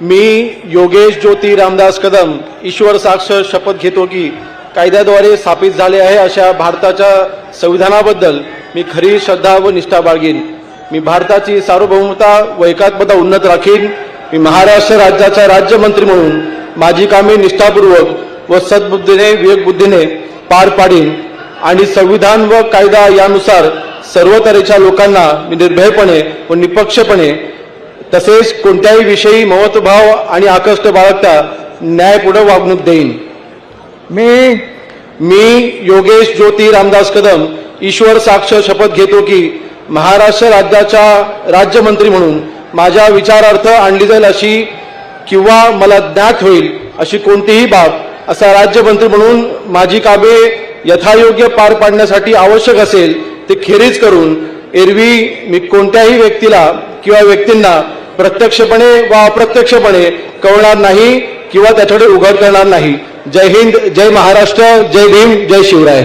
मी योगेश ज्योती रामदास कदम ईश्वर साक्ष शपथ घेतो की कायद्याद्वारे स्थापित झाले आहे अशा भारताच्या संविधानाबद्दल मी खरी श्रद्धा व निष्ठा बाळगीन। मी भारताची सार्वभौमता व एकात्मता उन्नत राखीन। मी महाराष्ट्र राज्याचा राज्यमंत्री म्हणून माझी कामे निष्ठापूर्वक व सद्बुद्धीने विवेकबुद्धीने पार पाडीन आणि संविधान व कायदा यानुसार सर्व तऱ्हेच्या लोकांना मी निर्भयपणे व निपक्षपणे तसेच कोणत्याही विषयी महत्वभाव आणि आकष्ट बाळगता न्यायपूर्ण वागणूक देईन। मी योगेश ज्योती रामदास कदम ईश्वर साक्ष शपथ घेतो की महाराष्ट्र राज्याचा राज्यमंत्री म्हणून माझ्या विचारार्थ आणली जाईल अशी किंवा मला ज्ञात होईल अशी कोणतीही बाब असा राज्यमंत्री म्हणून माझी कामे यथायोग्य पार पाडण्यासाठी आवश्यक असेल ते खेरीज करून एरवी मी कोणत्याही व्यक्तीला किंवा व्यक्तींना प्रत्यक्षपणे व अप्रत्यक्षपणे कळवणार नाही किंवा त्याच्याकडे उघड करणार नाही। जय हिंद, जय महाराष्ट्र, जय भीम, जय शिवराय।